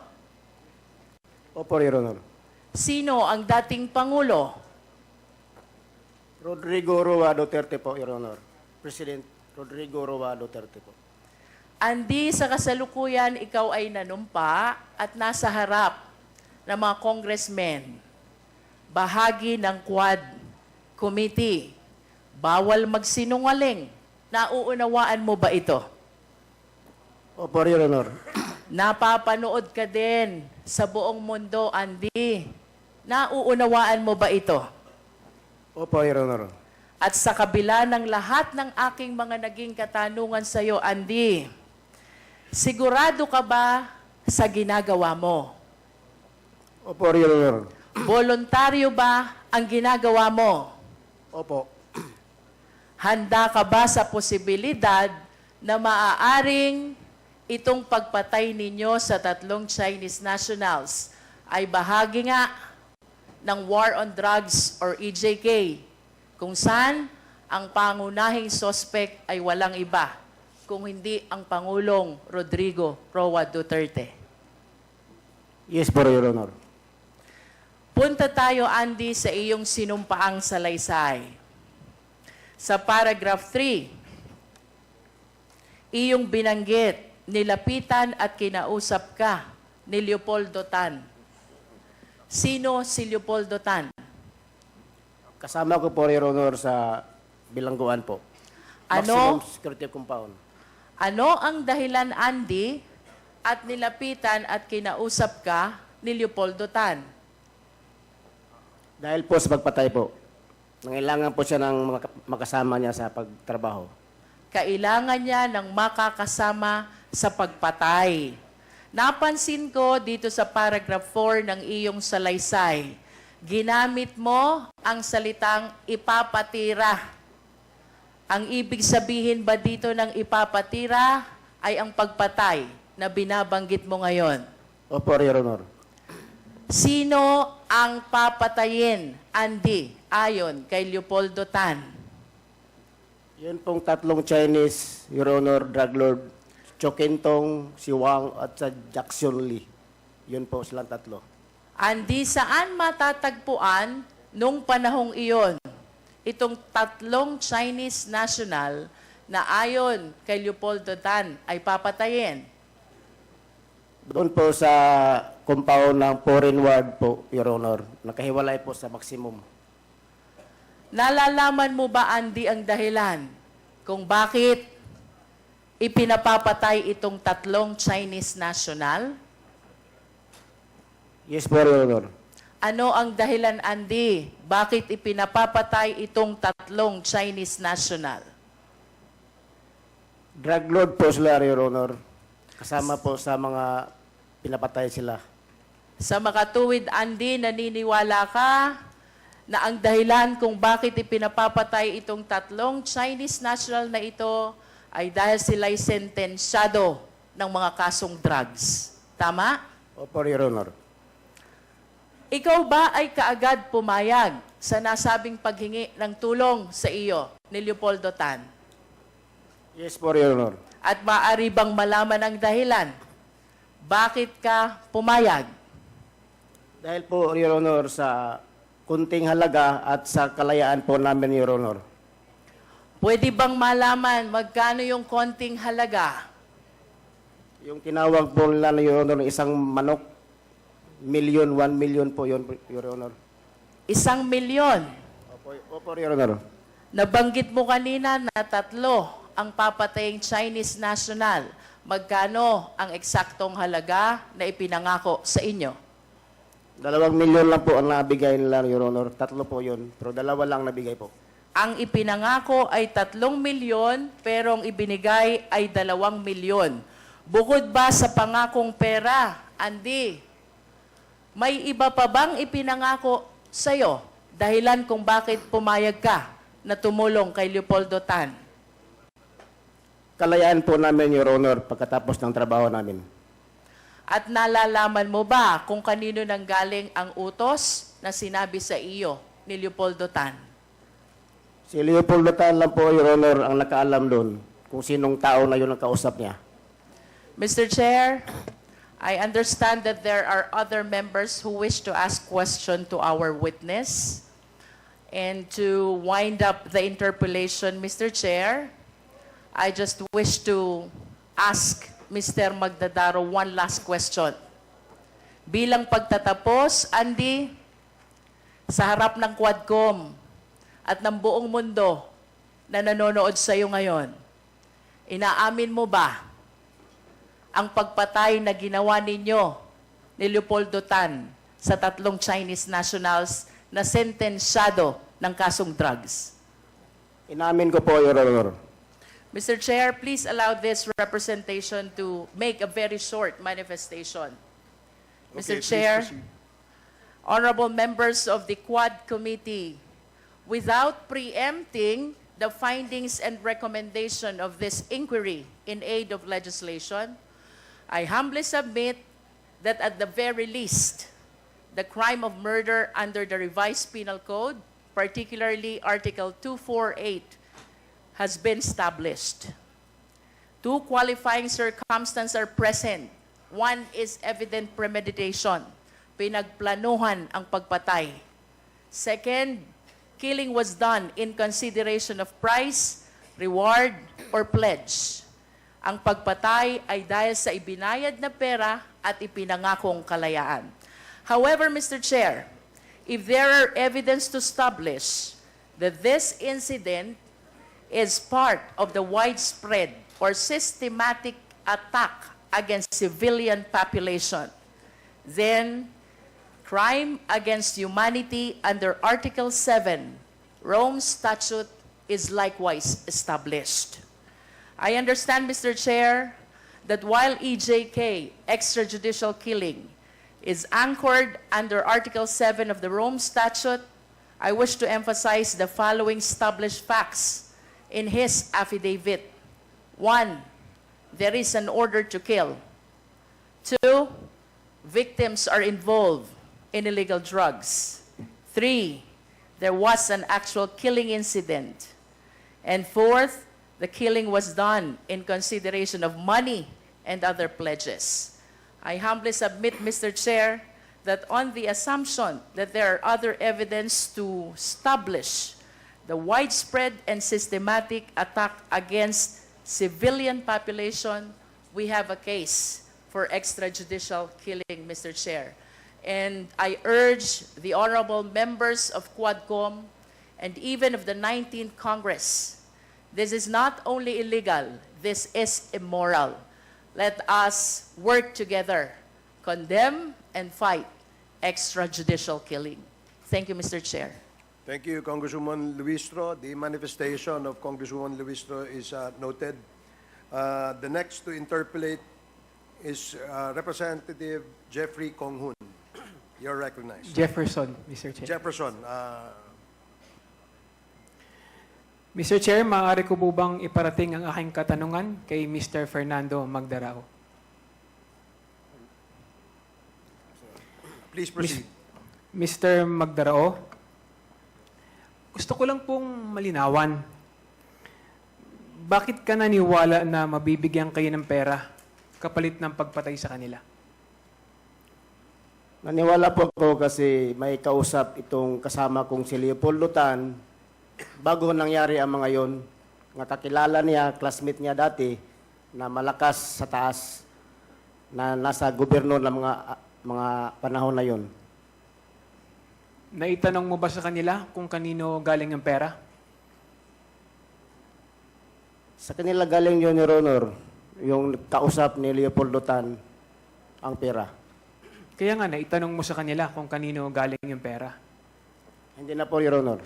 Opo, Your Honor. Sino ang dating Pangulo? Rodrigo Roa Duterte po, Your Honor. President Rodrigo Roa Duterte po. Andy, sa kasalukuyan, ikaw ay nanumpa at nasa harap ng mga congressmen, bahagi ng Quad Committee. Bawal magsinungaling. Nauunawaan mo ba ito? Opo, Your Honor. Napapanood ka din sa buong mundo, Andy. Nauunawaan mo ba ito? Opo, Your Honor. At sa kabila ng lahat ng aking mga naging katanungan sa iyo, Andy, sigurado ka ba sa ginagawa mo? Opo, Your Honor. Voluntaryo ba ang ginagawa mo? Opo. Handa ka ba sa posibilidad na maaaring itong pagpatay ninyo sa 3 Chinese nationals ay bahagi nga ng war on drugs or EJK, kung saan ang pangunahing suspect ay walang iba kung hindi ang Pangulong Rodrigo Roa Duterte? Yes po, Your Honor. Punta tayo, Andy, sa iyong sinumpaang salaysay. Sa paragraph 3, iyong binanggit, nilapitan at kinausap ka ni Leopoldo Tan. Sino si Leopoldo Tan? Kasama ko po, Your Honor, sa bilangguan po. Ano? Maximum security compound. Ano ang dahilan, Andy, at nilapitan at kinausap ka ni Leopoldo Tan? Dahil po sa pagpatay po. Nangailangan po siya ng makasama niya sa pagtrabaho. Kailangan niya ng makakasama sa pagpatay. Napansin ko dito sa paragraph 4 ng iyong salaysay, ginamit mo ang salitang ipapatira. Ang ibig sabihin ba dito ng ipapatira ay ang pagpatay na binabanggit mo ngayon? Opo, Your Honor. Sino ang papatayin, Andy, ayon kay Leopoldo Tan? Yun pong 3 Chinese, Your Honor, drug lord, Cho Kin Tong, si Wang, at sa Jackson Lee. Yun po silang 3. Andy, saan matatagpuan nung panahong iyon itong 3 Chinese national na ayon kay Leopoldo Tan ay papatayin? Doon po sa compound ng foreign ward po, Your Honor. Nakahiwalay po sa maximum. Nalalaman mo ba, Andy, ang dahilan kung bakit ipinapapatay itong tatlong Chinese national? Yes po, Your Honor. Ano ang dahilan, Andy? Bakit ipinapapatay itong tatlong Chinese national? Drug lord po sila, Your Honor. Kasama po sa mga pinapatay sila. Sa makatuwid, Andy, naniniwala ka na ang dahilan kung bakit ipinapapatay itong tatlong Chinese national na ito ay dahil sila'y sentensyado ng mga kasong drugs. Tama? Opo, Your Honor. Ikaw ba ay kaagad pumayag sa nasabing paghingi ng tulong sa iyo ni Leopoldo Tan? Yes po, Your Honor. At maaari bang malaman ang dahilan? Bakit ka pumayag? Dahil po, Your Honor, sa kunting halaga at sa kalayaan po namin, Your Honor. Pwede bang malaman magkano yung konting halaga? Yung tinawag po nila, Your Honor, ng isang manok, 1 million po yun, Your Honor. 1 milyon. Opo, Your Honor. Nabanggit mo kanina na 3 ang papataying Chinese national. Magkano ang eksaktong halaga na ipinangako sa inyo? 2 million lang po ang nabigay nila, Your Honor. 3 po yun, pero 2 lang nabigay po. Ang ipinangako ay 3 milyon, pero ang ibinigay ay 2 milyon. Bukod ba sa pangakong pera, Andy, may iba pa bang ipinangako sa'yo? Dahilan kung bakit pumayag ka na tumulong kay Leopoldo Tan? Kalayaan po namin, Your Honor, pagkatapos ng trabaho namin. At nalalaman mo ba kung kanino nanggaling ang utos na sinabi sa iyo ni Leopoldo Tan? Si Leopoldo Tan lang po, Your Honor, ang nakaalam doon kung sinong tao na yun ang kausap niya. Mr. Chair, I understand that there are other members who wish to ask question to our witness. And to wind up the interpellation, Mr. Chair, I just wish to ask Mr. Magdadaro one last question. Bilang pagtatapos, Andy, sa harap ng Quadcom at ng buong mundo na nanonood sa iyo ngayon, inaamin mo ba ang pagpatay na ginawa ninyo ni Leopoldo Tan sa 3 Chinese nationals na sentensyado ng kasong drugs? Inamin ko po, Your Honor. Mr. Chair, please allow this representation to make a very short manifestation. Mr. Chair, honorable members of the Quad Committee, without preempting the findings and recommendation of this inquiry in aid of legislation, I humbly submit that at the very least, the crime of murder under the revised penal code, particularly Article 248, has been established. 2 qualifying circumstances are present. One is evident premeditation. Pinagplanuhan ang pagpatay. Second, killing was done in consideration of price, reward, or pledge. Ang pagpatay ay dahil sa ibinayad na pera at ipinangakong kalayaan. However, Mr. Chair, if there are evidence to establish that this incident is part of the widespread or systematic attack against civilian population, then crime against humanity under Article 7, Rome Statute, is likewise established. I understand, Mr. Chair, that while EJK, extrajudicial killing, is anchored under Article 7 of the Rome Statute, I wish to emphasize the following established facts in his affidavit. 1, there is an order to kill. 2, victims are involved in illegal drugs. 3, there was an actual killing incident. And 4th, the killing was done in consideration of money and other pledges. I humbly submit, Mr. Chair, that on the assumption that there are other evidence to establish the widespread and systematic attack against civilian population, we have a case for extrajudicial killing, Mr. Chair. And I urge the honorable members of Quadcom and even of the 19th Congress This is not only illegal, this is immoral. Let us work together, condemn and fight extrajudicial killing. Thank you, Mr. Chair. Thank you, Congresswoman Luistro. The manifestation of Congresswoman Luistro is noted. The next to interpolate is Representative Jeffrey Konghun. You're recognized. Jefferson, Mr. Chair. Jefferson, Mr. Chair, maaari ko po bang iparating ang aking katanungan kay Mr. Fernando Magdarao? please proceed. Mr. Magdarao, gusto ko lang pong malinawan. Bakit ka naniwala na mabibigyan kayo ng pera kapalit ng pagpatay sa kanila? Naniwala po ako kasi may kausap itong kasama kong si Leopoldo Tan bago nangyari ang mga yon. Nakakilala niya, classmate niya dati na malakas sa taas na nasa gobyerno ng mga panahon na yon. Naitanong mo ba sa kanila kung kanino galing ang pera? Sa kanila galing yun, Your Honor, yung kausap ni Leopoldo Tan ang pera. Kaya nga, naitanong mo sa kanila kung kanino galing yung pera. Hindi na po, Your Honor.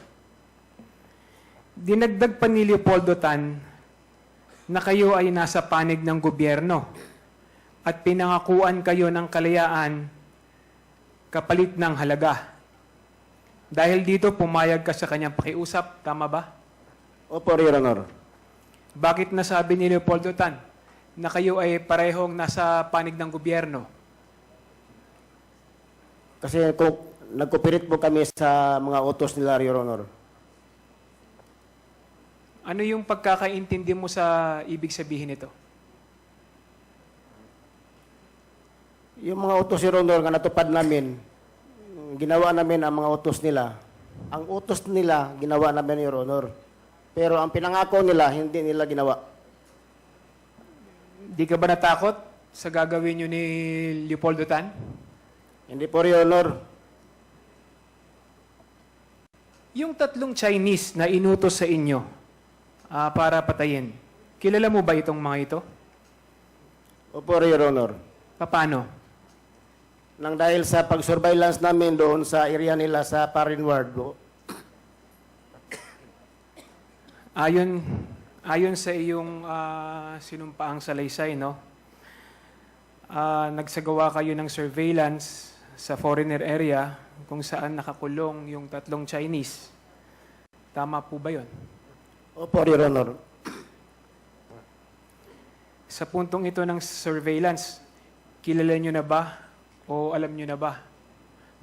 Dinagdag pa ni Leopoldo Tan na kayo ay nasa panig ng gobyerno at pinangakuan kayo ng kalayaan kapalit ng halaga. Dahil dito, pumayag ka sa kanyang pakiusap, tama ba? Opo, Your Honor. Bakit nasabi ni Leopoldo Tan na kayo ay parehong nasa panig ng gobyerno? Kasi kung nagkupirit po kami sa mga utos nila, Your Honor. Ano yung pagkakaintindi mo sa ibig sabihin nito? Yung mga utos, Your Honor, nga natupad namin, ginawa namin ang mga utos nila. Ang utos nila, ginawa namin, Your Honor. Pero ang pinangako nila, hindi nila ginawa. Di ka ba natakot sa gagawin nyo ni Leopoldo Tan? Hindi po, Your Honor. Yung tatlong Chinese na inutos sa inyo para patayin, kilala mo ba itong mga ito? Opo, Your Honor. Paano? Nang dahil sa pag-surveillance namin doon sa area nila sa Parinward, ayon sa iyong sinumpaang salaysay, no? Nagsagawa kayo ng surveillance sa foreigner area kung saan nakakulong yung tatlong Chinese. Tama po ba yun? opo, Your Honor. Sa puntong ito ng surveillance, kilala nyo na ba o alam nyo na ba?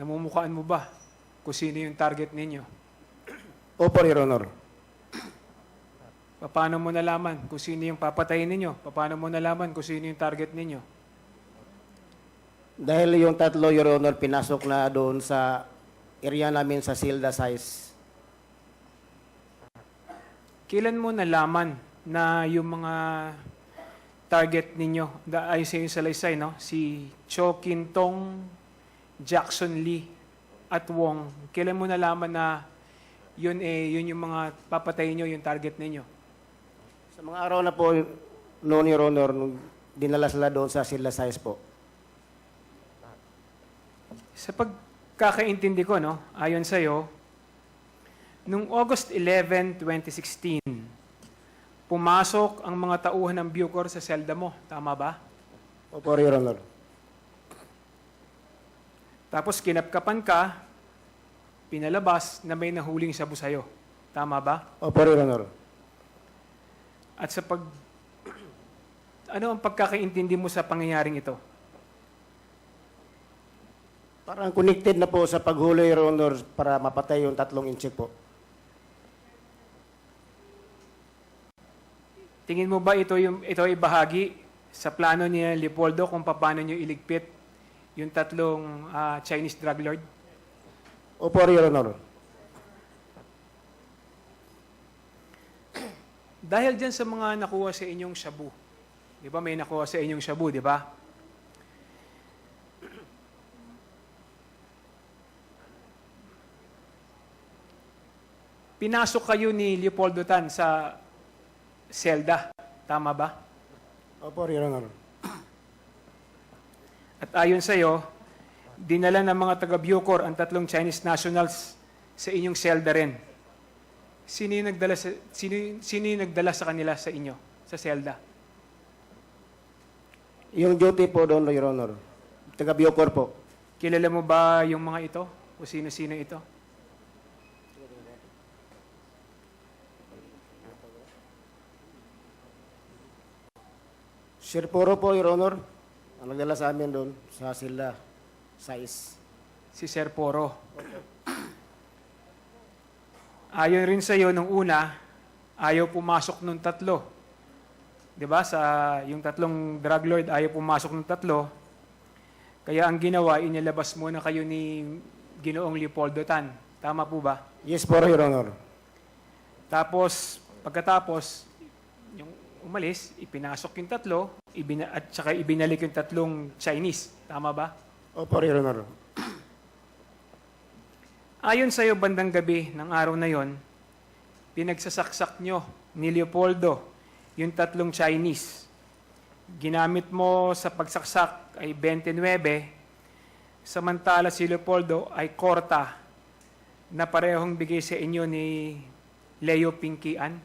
Namumukhaan mo ba kung sino yung target ninyo? Opo, Your Honor. Paano mo nalaman kung sino yung papatayin ninyo? Paano mo nalaman kung sino yung target ninyo? Dahil yung tatlo, Your Honor, pinasok na doon sa area namin sa Silda Size. Kailan mo nalaman na yung mga target ninyo, ay sa yung salaysay, no? Si Cho Kintong, Jackson Lee, at Wong, kailan mo nalaman na yun yung mga papatayin nyo, yung target ninyo? Sa mga araw na po noon, Your Honor, nung dinala sila doon sa Silda Size po. Sa pagkakaintindi ko, no, ayon sa'yo, noong August 11, 2016, pumasok ang mga tauhan ng Bucor sa selda mo. Tama ba? Opo, Your Honor. Tapos kinapkapan ka, pinalabas na may nahuling sabu sa'yo. Tama ba? Opo, Your Honor. At ano ang pagkakaintindi mo sa pangyayaring ito? Parang connected na po sa paghuli, Your Honor, para mapatay yung tatlong inchik po. Tingin mo ba ito ay bahagi sa plano ni Leopoldo kung paano nyo iligpit yung tatlong Chinese drug lord? Opo, Your Honor. Dahil dyan sa mga nakuha sa inyong shabu, di ba may nakuha sa inyong shabu, di ba? Pinasok kayo ni Leopoldo Tan sa selda. Tama ba? Opo, Your Honor. At ayon sa iyo, dinala ng mga taga-Bucor ang 3 Chinese nationals sa inyong selda rin. Sino yung nagdala sa kanila sa inyo, sa selda? Yung duty po doon, Your Honor. Taga Bucor po. Kilala mo ba yung mga ito? O sino-sino ito? Sir Poro po, Your Honor. Ang nagdala sa amin doon, sa sila, size. Si Sir Poro. Ayon rin sa iyo nung una, ayaw pumasok nung 3. 'Di ba? Sa yung 3 drug lord ayaw pumasok nung 3. Kaya ang ginawa, inilabas muna kayo ni Ginoong Leopoldo Tan. Tama po ba? Yes po, Your Honor. Tapos, pagkatapos, yung umalis, ipinasok yung 3, at saka ibinalik yung 3 Chinese. Tama ba? Opo, Your Honor. Ayon sa iyo, bandang gabi ng araw na yon, pinagsasaksak nyo ni Leopoldo yung 3 Chinese. Ginamit mo sa pagsaksak ay 29, samantala si Leopoldo ay korta na parehong bigay sa inyo ni Leo Pinkian.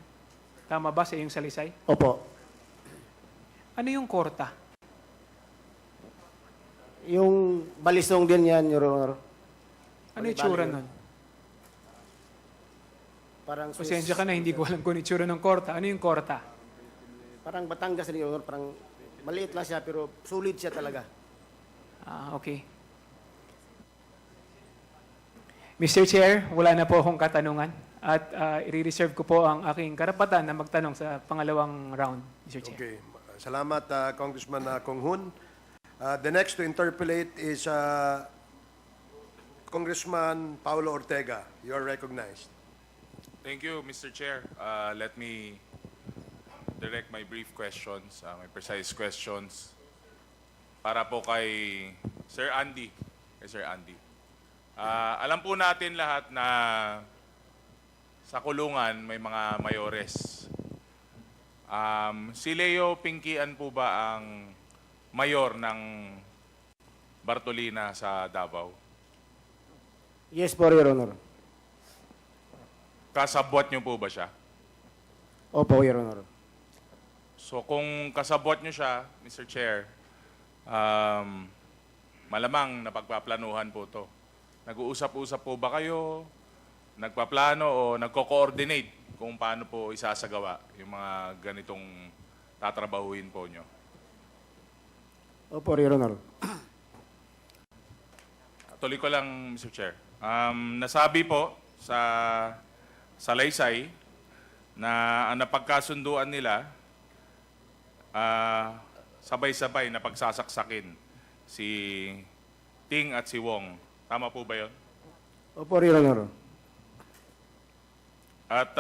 Tama ba sa iyong salisay? Opo. Ano yung korta? Yung balisong din yan, Your Honor. Ano yung itsura nun? Parang Swiss. Pasensya ka na, hindi ko alam kung itsura ng korta. Ano yung korta? Parang Batangas, Your Honor. Parang maliit lang siya, pero sulit siya talaga. Okay. Mr. Chair, wala na po akong katanungan at i-reserve ko po ang aking karapatan na magtanong sa pangalawang round, Mr. Chair. Okay. Salamat, Congressman Kong Hun. The next to interpolate is Congressman Paulo Ortega. You are recognized. Thank you, Mr. Chair. Let me direct my brief questions, my precise questions, para po kay Sir Andy. Alam po natin lahat na sa kulungan may mga mayores. Si Leo Pinkian po ba ang mayor ng Bartolina sa Davao? Yes po, Your Honor. Kasabwat niyo po ba siya? Opo, Your Honor. So kung kasabwat niyo siya, Mr. Chair, malamang napagpaplanuhan po to. Nag-uusap-usap po ba kayo? Nagpaplano o nagko-coordinate kung paano po isasagawa yung mga ganitong tatrabahuin po nyo? Opo, Your Honor. Tuloy ko lang, Mr. Chair. Nasabi po sa Salaysay na ang napagkasunduan nila, sabay-sabay na pagsasaksakin si Ting at si Wong. Tama po ba yun? Opo, Your Honor. At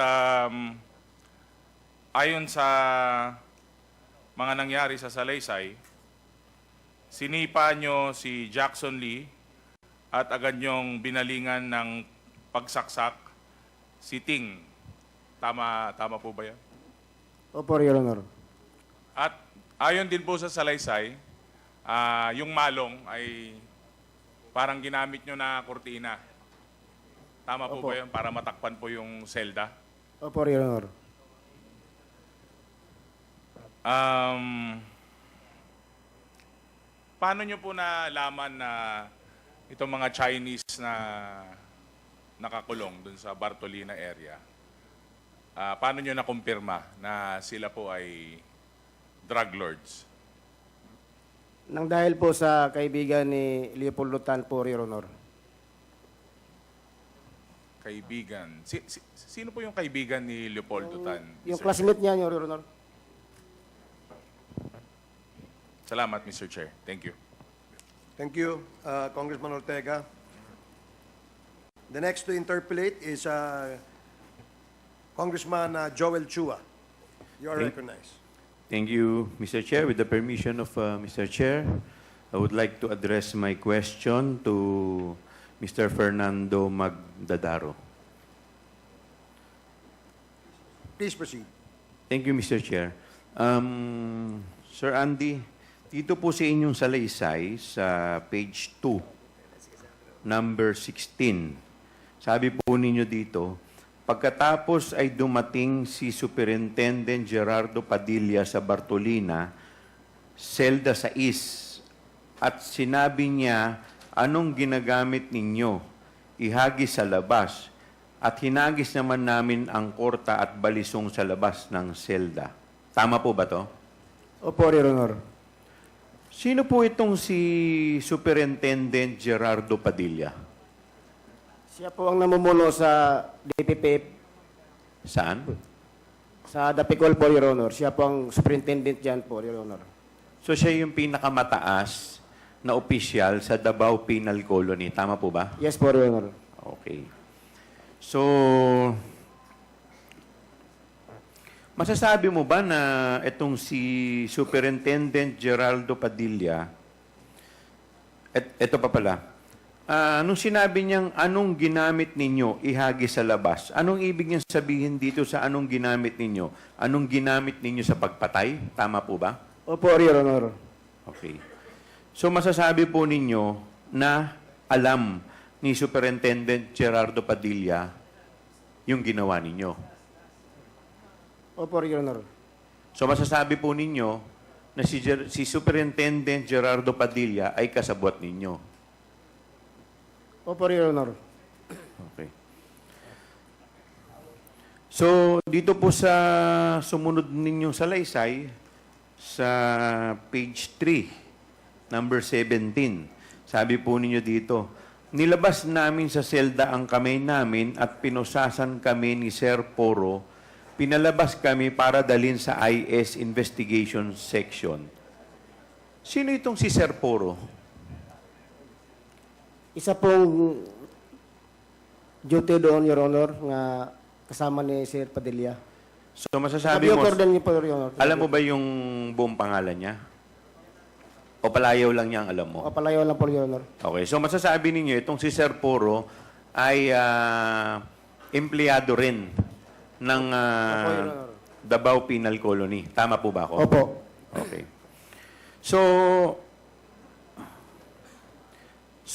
ayon sa mga nangyari sa Salaysay, sinipa nyo si Jackson Lee at agad nyong binalingan ng pagsaksak si Ting. Tama po ba yan? Opo, Your Honor. At ayon din po sa Salaysay, yung malong ay parang ginamit nyo na kurtina. Tama po Opo. ba yun? Para matakpan po yung selda? Opo, Your Honor. Paano nyo po nalaman na itong mga Chinese na nakakulong dun sa Bartolina area, paano nyo nakumpirma na sila po ay drug lords? Nang dahil po sa kaibigan ni Leopoldo Tan po, Your Honor. Kaibigan. Sino po yung kaibigan ni Leopoldo Tan? Yung Mr. classmate niya, Your Honor. Salamat, Mr. Chair. Thank you. Thank you, Congressman Ortega. The next to interpolate is Congressman Joel Chua. You are recognized. Thank you, Mr. Chair. With the permission of Mr. Chair, I would like to address my question to Mr. Fernando Magdadaro. Please proceed. Thank you, Mr. Chair. Sir Andy, dito po sa inyong salaysay sa page 2, number 16, sabi po ninyo dito, pagkatapos ay dumating si Superintendent Gerardo Padilla sa Bartolina, Selda 6, at sinabi niya, anong ginagamit ninyo? Ihagis sa labas. At hinagis naman namin ang korta at balisong sa labas ng selda. Tama po ba to? Opo, Your Honor. Sino po itong si Superintendent Gerardo Padilla? Siya po ang namumuno sa DPP, Saan? sa Dapicol po, Your Honor. Siya po ang superintendent dyan po, Your Honor. So siya yung pinakamataas na opisyal sa Davao Penal Colony. Tama po ba? Yes po, Your Honor. Okay. So, masasabi mo ba na itong si Superintendent Geraldo Padilla, ito pa pala, nung sinabi niyang anong ginamit ninyo ihagis sa labas, anong ibig niyang sabihin dito sa anong ginamit ninyo? Anong ginamit ninyo sa pagpatay? Tama po ba? Opo, Your Honor. Okay. So, masasabi po ninyo na alam ni Superintendent Gerardo Padilla yung ginawa ninyo. Opo, Your Honor. So masasabi po ninyo na si Superintendent Gerardo Padilla ay kasabwat ninyo. Opo, Your Honor. Okay. So dito po sa sumunod ninyong salaysay, sa page 3, number 17, sabi po ninyo dito, nilabas namin sa selda ang kamay namin at pinusasan kami ni Sir Poro. Pinalabas kami para dalhin sa IS Investigation Section. Sino itong si Sir Poro? Isa pong duty doon, Your Honor, nga kasama ni Sir Padilla. So masasabi mo, Order niyo po, Your Honor. alam mo ba yung buong pangalan niya? O palayaw lang niya ang alam mo? Kapalayo lang po, Your Honor. Okay, so masasabi ninyo, itong si Sir Poro ay empleyado rin ng Opo, Your Honor. Davao Penal Colony. Tama po ba ako? Opo. Okay. So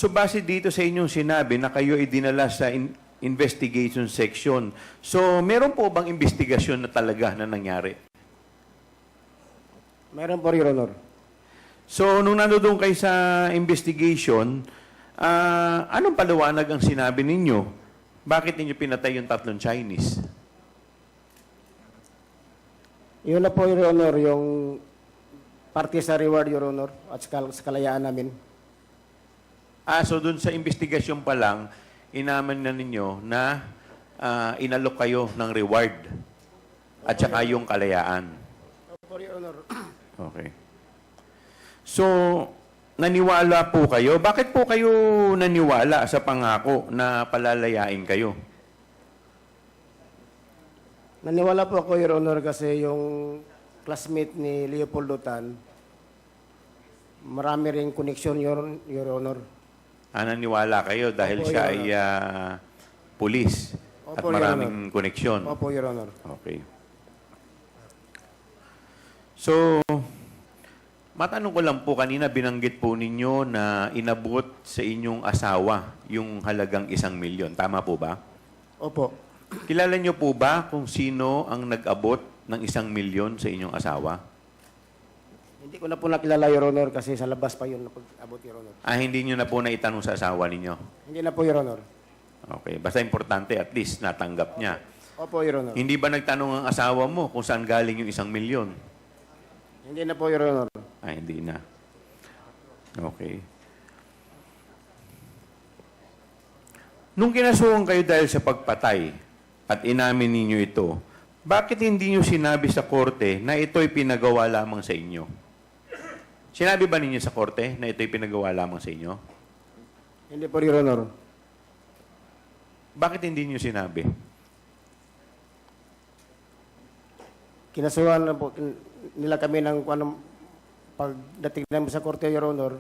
base dito sa inyong sinabi na kayo ay dinala sa investigation section. So meron po bang investigasyon na talaga na nangyari? Meron po, Your Honor. So, nung nandoon kayo sa investigation, anong paliwanag ang sinabi ninyo? Bakit ninyo pinatay yung 3 Chinese? Yun na po, Your Honor, yung parte sa reward, Your Honor, at sa kalayaan namin. So dun sa investigasyon pa lang, inaman na ninyo na inalok kayo ng reward at saka yung kalayaan. Opo, Your Honor. Okay. So, naniwala po kayo. Bakit po kayo naniwala sa pangako na palalayain kayo? Naniwala po ako, Your Honor, kasi yung classmate ni Leopoldo Tan, marami ring koneksyon, Your Honor. Naniwala kayo dahil Opo, siya Your ay pulis at Opo, Your maraming koneksyon. Opo, Your Honor. Okay. So, matanong ko lang po, kanina binanggit po ninyo na inabot sa inyong asawa yung halagang 1 milyon. Tama po ba? Opo. Kilala niyo po ba kung sino ang nag-abot ng 1 milyon sa inyong asawa? Hindi ko na po nakilala, Your Honor, kasi sa labas pa yun napag-abot, Your Honor. Hindi niyo na po naitanong sa asawa ninyo? Hindi na po, Your Honor. Okay. Basta importante, at least natanggap niya. Opo, Your Honor. Hindi ba nagtanong ang asawa mo kung saan galing yung 1 milyon? Hindi na po, Your Honor. Hindi na. Okay. Nung kinasuhan kayo dahil sa pagpatay at inamin ninyo ito, bakit hindi nyo sinabi sa korte na ito'y pinagawa lamang sa inyo? Sinabi ba ninyo sa korte na ito'y pinagawa lamang sa inyo? Hindi po, Your Honor. Bakit hindi nyo sinabi? Kinasuhan na po nila kami ng pagdating namin sa korte, Your Honor.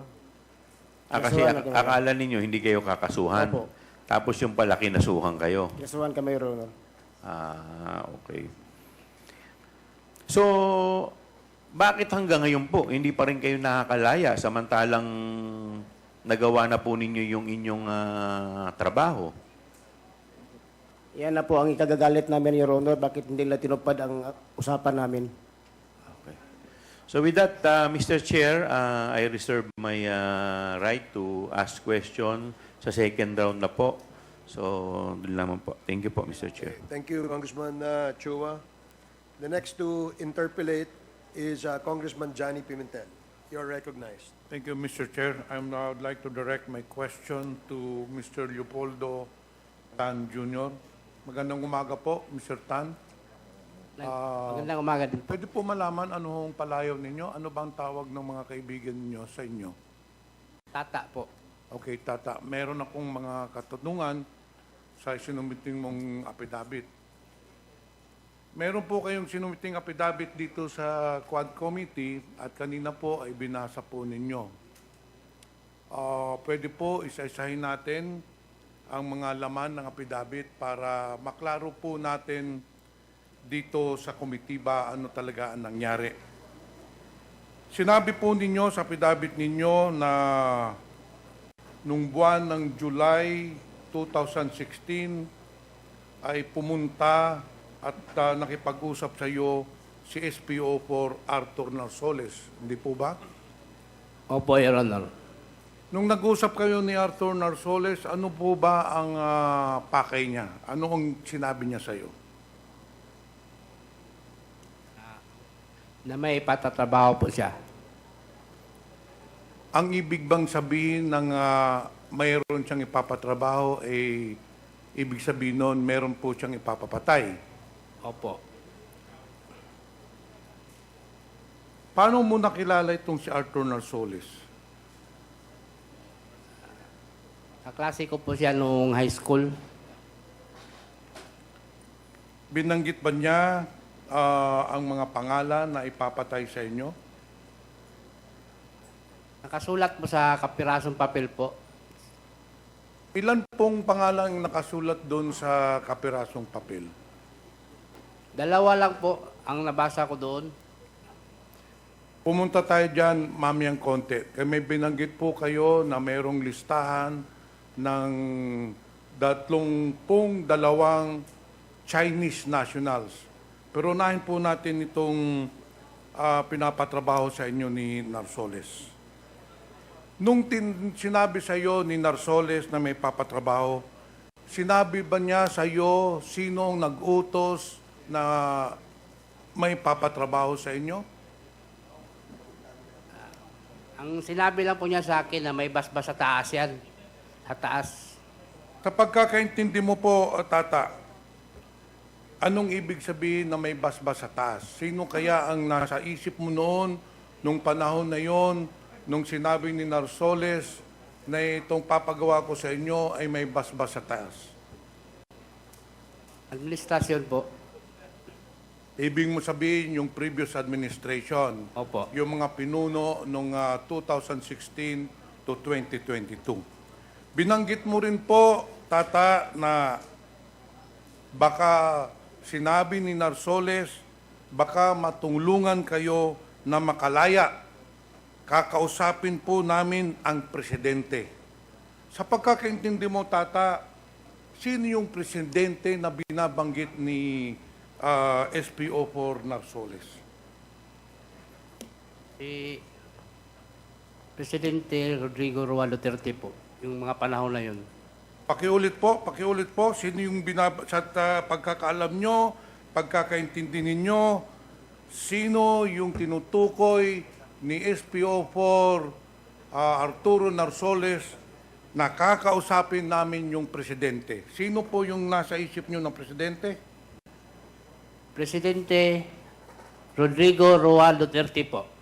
Kasi Kinasuhan na kami. akala ninyo hindi kayo kakasuhan. Opo. Tapos yung pala kinasuhan kayo. Kinasuhan kami, Your Honor. Okay. So, bakit hanggang ngayon po, hindi pa rin kayo nakakalaya samantalang nagawa na po ninyo yung inyong trabaho? Yan na po ang ikagagalit namin, Your Honor. Bakit hindi nila tinupad ang usapan namin? Okay. So with that, Mr. Chair, I reserve my right to ask question sa second round na po. So, doon naman po. Thank you po, Mr. Chair. Thank you, Congressman Chua. The next to interpolate is Congressman Johnny Pimentel. You're recognized. Thank you, Mr. Chair. I would like to direct my question to Mr. Leopoldo Tan Jr. Magandang umaga po, Mr. Tan. Magandang umaga din po. Pwede po malaman ano hong palayaw ninyo? Ano bang tawag ng mga kaibigan ninyo sa inyo? Tata po. Okay, Tata. Meron akong mga katanungan sa sinumiting mong affidavit. Meron po kayong sinumiting affidavit dito sa Quad Committee at kanina po ay binasa po ninyo. Pwede po isa-isahin natin ang mga laman ng affidavit para maklaro po natin dito sa komitiba ano talaga ang nangyari. Sinabi po ninyo sa affidavit ninyo na nung buwan ng July 2016 ay pumunta at nakipag-usap sa iyo si SPO4 Arthur Narsoles. Hindi po ba? Opo, Your Honor. Nung nag-usap kayo ni Arthur Narsoles, ano po ba ang pakay niya? Ano ang sinabi niya sa iyo? Na may patatrabaho po siya. Ang ibig bang sabihin ng mayroon siyang ipapatrabaho, ibig sabihin nun, meron po siyang ipapapatay. Opo. Paano mo nakilala itong si Arthur Narsoles? Kaklase ko po siya nung high school. Binanggit ba niya ang mga pangalan na ipapatay sa inyo? Nakasulat po sa kapirasong papel po. Ilan pong pangalan nakasulat doon sa kapirasong papel? Dalawa lang po ang nabasa ko doon. Pumunta tayo dyan, mamayang konti. Kaya may binanggit po kayo na mayroong listahan ng 32 Chinese nationals. Pero unahin po natin itong pinapatrabaho sa inyo ni Narsoles. Nung sinabi sa iyo ni Narsoles na may papatrabaho, sinabi ba niya sa iyo sino ang nag-utos na may papatrabaho sa inyo? Ang sinabi lang po niya sa akin na may basbas sa taas yan. Sa taas. Sa pagkakaintindi mo po, Tata, anong ibig sabihin na may basbas sa taas? Sino kaya ang nasa isip mo noon, nung panahon na yon, nung sinabi ni Narsoles na itong papagawa ko sa inyo ay may basbas sa taas? Administrasyon po. Ibig mo sabihin yung previous administration, Opo. yung mga pinuno nung 2016 to 2022. Binanggit mo rin po, Tata, na baka sinabi ni Narsoles, baka matulungan kayo na makalaya. Kakausapin po namin ang presidente. Sa pagkakaintindi mo, Tata, sino yung presidente na binabanggit ni SPO4 Narsoles? Si Presidente Rodrigo Roa Duterte po. Yung mga panahon na yun. Pakiulit po, sino yung sa pagkakaalam nyo, pagkakaintindi ninyo, sino yung tinutukoy ni SPO4 Arturo Narsoles na kakausapin namin yung presidente? Sino po yung nasa isip nyo ng presidente? Presidente Rodrigo Roa Duterte po.